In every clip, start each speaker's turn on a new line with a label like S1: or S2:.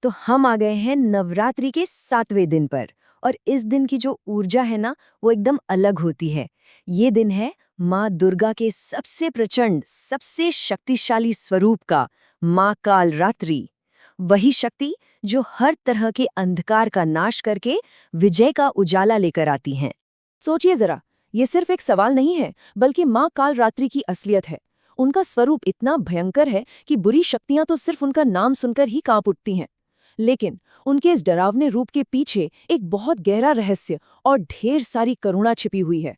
S1: तो हम आ गए हैं नवरात्रि के 7वें दिन पर। और इस दिन की जो ऊर्जा है ना, वो एकदम अलग होती है। ये दिन है माँ दुर्गा के सबसे प्रचंड, सबसे शक्तिशाली स्वरूप का, माँ काल रात्रि। वही शक्ति जो हर तरह के अंधकार का नाश करके विजय का उजाला लेकर आती हैं।
S2: सोचिए जरा, ये सिर्फ एक सवाल नहीं है, बल्कि माँ काल रात्रि की असलियत है। उनका स्वरूप इतना भयंकर है कि बुरी शक्तियां तो सिर्फ उनका नाम सुनकर ही कांप उठती हैं। लेकिन उनके इस डरावने रूप के पीछे एक बहुत गहरा रहस्य और ढेर सारी करुणा छिपी हुई है।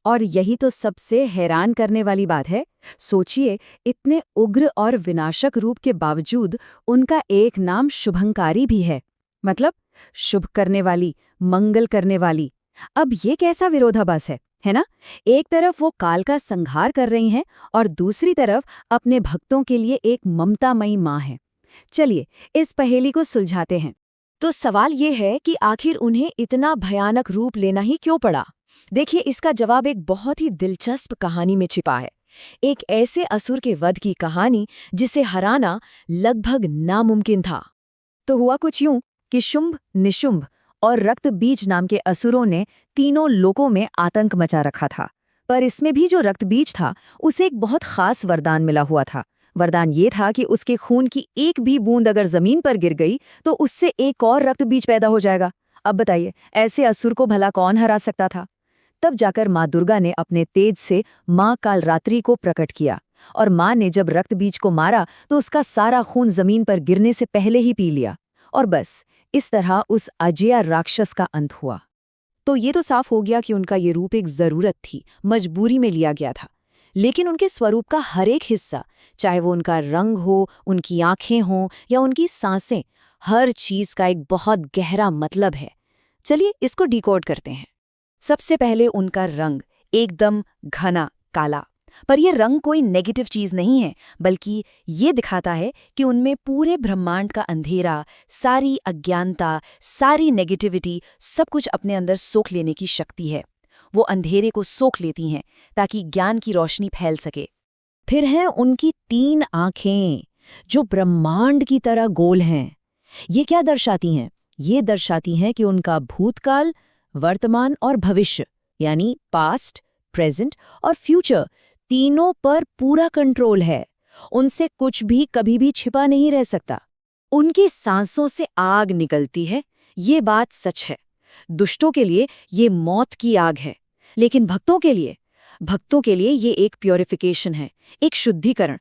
S1: और यही तो सबसे हैरान करने वाली बात है। सोचिए, इतने उग्र और विनाशक रूप के बावजूद उनका एक नाम शुभंकारी भी है। मतलब शुभ करने वाली, मंगल करने वाली। अब ये कैसा विरोधाभास है ना? एक तरफ वो काल का संहार कर रही हैं और दूसरी तरफ अपने भक्तों के लिए एक ममतामयी माँ है। चलिए इस पहेली को सुलझाते हैं। तो सवाल ये है कि आखिर उन्हें इतना भयानक रूप लेना ही क्यों पड़ा? देखिए, इसका जवाब एक बहुत ही दिलचस्प कहानी में छिपा है। एक ऐसे असुर के वध की कहानी जिसे हराना लगभग नामुमकिन था। तो हुआ कुछ यूं कि शुंभ, निशुंभ और रक्त बीज नाम के असुरों ने तीनों लोकों में आतंक मचा रखा था। पर इसमें भी जो रक्त बीज था, उसे एक बहुत खास वरदान मिला हुआ था। वरदान ये था कि उसके खून की एक भी बूंद अगर जमीन पर गिर गई तो उससे एक और रक्त बीज पैदा हो जाएगा। अब बताइए, ऐसे असुर को भला कौन हरा सकता था? तब जाकर माँ दुर्गा ने अपने तेज से माँ काल रात्रि को प्रकट किया। और माँ ने जब रक्त बीज को मारा तो उसका सारा खून जमीन पर गिरने से पहले ही पी लिया। और बस इस तरह उस अजेय राक्षस का अंत हुआ। तो ये तो साफ हो गया कि उनका ये रूप एक जरूरत थी, मजबूरी में लिया गया था। लेकिन उनके स्वरूप का हर एक हिस्सा, चाहे वो उनका रंग हो, उनकी आंखें हों या उनकी सांसें, हर चीज का एक बहुत गहरा मतलब है। चलिए इसको डिकोड करते हैं। सबसे पहले उनका रंग, एकदम घना काला। पर यह रंग कोई नेगेटिव चीज नहीं है, बल्कि ये दिखाता है कि उनमें पूरे ब्रह्मांड का अंधेरा, सारी अज्ञानता, सारी नेगेटिविटी, सब कुछ अपने अंदर सोख लेने की शक्ति है। वो अंधेरे को सोख लेती हैं ताकि ज्ञान की रोशनी फैल सके। फिर हैं उनकी 3 आंखें, जो ब्रह्मांड की तरह गोल हैं। ये क्या दर्शाती हैं? ये दर्शाती हैं कि उनका भूतकाल, वर्तमान और भविष्य, यानी पास्ट, प्रेजेंट और फ्यूचर, तीनों पर पूरा कंट्रोल है। उनसे कुछ भी कभी भी छिपा नहीं रह सकता। उनकी सांसों से आग निकलती है, ये बात सच है। दुष्टों के लिए ये मौत की आग है, लेकिन भक्तों के लिए ये एक प्योरिफिकेशन है, एक शुद्धिकरण।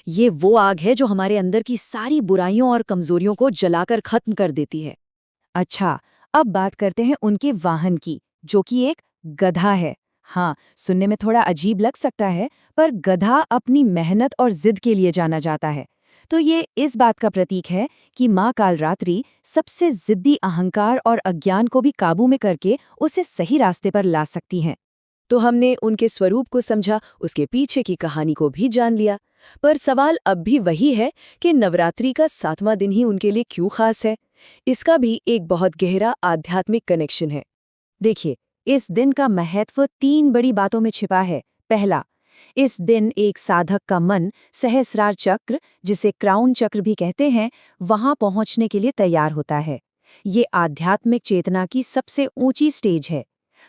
S1: ये वो आग है जो हमारे अंदर की सारी बुराइयों और कमजोरियों को जलाकर खत्म कर देती है। अच्छा, अब बात करते हैं उनके वाहन की, जो कि एक गधा है। हाँ, सुनने में थोड़ा अजीब लग सकता है, पर गधा अपनी मेहनत और जिद के लिए जाना जाता है। तो ये इस बात का प्रतीक है कि माँ कालरात्रि सबसे जिद्दी अहंकार और अज्ञान को भी काबू में करके उसे सही रास्ते पर ला सकती हैं। तो हमने उनके स्वरूप को समझा, उसके पीछे की कहानी को भी जान लिया। पर सवाल अब भी वही है कि नवरात्रि का 7वां दिन ही उनके लिए क्यों खास है? इसका भी एक बहुत गहरा आध्यात्मिक कनेक्शन है। देखिए, इस दिन का महत्व 3 बड़ी बातों में छिपा है। पहला, इस दिन एक साधक का मन सहस्रार चक्र, जिसे क्राउन चक्र भी कहते हैं, वहां पहुंचने के लिए तैयार होता है। ये आध्यात्मिक चेतना की सबसे ऊंची स्टेज है।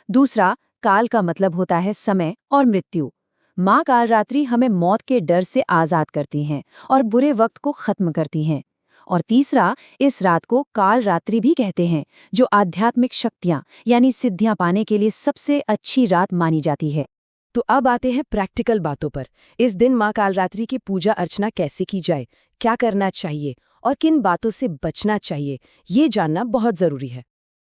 S1: दूसरा, काल का मतलब होता है समय और मृत्यु। माँ कालरात्रि हमें मौत के डर से आजाद करती हैं और बुरे वक्त को खत्म करती हैं। और तीसरा, इस रात को काल रात्रि भी कहते हैं, जो आध्यात्मिक शक्तियां यानी सिद्धियां पाने के लिए सबसे अच्छी रात मानी जाती है। तो अब आते हैं प्रैक्टिकल बातों पर। इस दिन माँ कालरात्रि की पूजा अर्चना कैसे की जाए, क्या करना चाहिए और किन बातों से बचना चाहिए, ये जानना बहुत जरूरी है।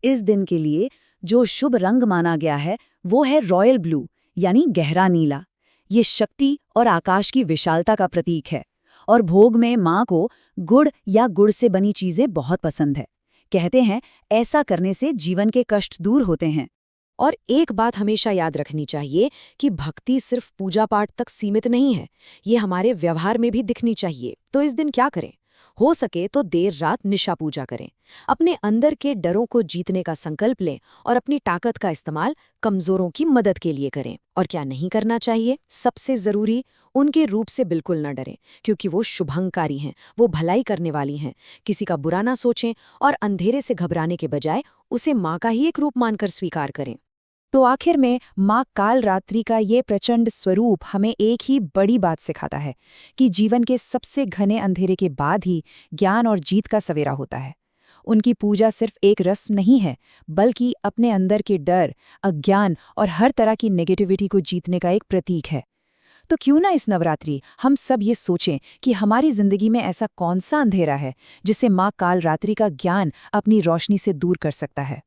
S1: इस दिन के लिए जो शुभ रंग माना गया है वो है रॉयल ब्लू, यानी गहरा नीला। ये शक्ति और आकाश की विशालता का प्रतीक है। और भोग में माँ को गुड़ या गुड़ से बनी चीजें बहुत पसंद है। कहते हैं ऐसा करने से जीवन के कष्ट दूर होते हैं। और एक बात हमेशा याद रखनी चाहिए कि भक्ति सिर्फ पूजा पाठ तक सीमित नहीं है, ये हमारे व्यवहार में भी दिखनी चाहिए। तो इस दिन क्या करें? हो सके तो देर रात निशा पूजा करें। अपने अंदर के डरों को जीतने का संकल्प लें और अपनी ताकत का इस्तेमाल कमजोरों की मदद के लिए करें। और क्या नहीं करना चाहिए? सबसे जरूरी, उनके रूप से बिल्कुल न डरें, क्योंकि वो शुभंकारी हैं, वो भलाई करने वाली हैं। किसी का बुरा ना सोचें और अंधेरे से घबराने के बजाय उसे माँ का ही एक रूप मानकर स्वीकार करें।
S2: तो आखिर में माँ कालरात्रि का ये प्रचंड स्वरूप हमें एक ही बड़ी बात सिखाता है कि जीवन के सबसे घने अंधेरे के बाद ही ज्ञान और जीत का सवेरा होता है। उनकी पूजा सिर्फ एक रस्म नहीं है, बल्कि अपने अंदर के डर, अज्ञान और हर तरह की नेगेटिविटी को जीतने का एक प्रतीक है। तो क्यों ना इस नवरात्रि हम सब ये सोचें कि हमारी जिंदगी में ऐसा कौन सा अंधेरा है जिसे माँ कालरात्रि का ज्ञान अपनी रोशनी से दूर कर सकता है।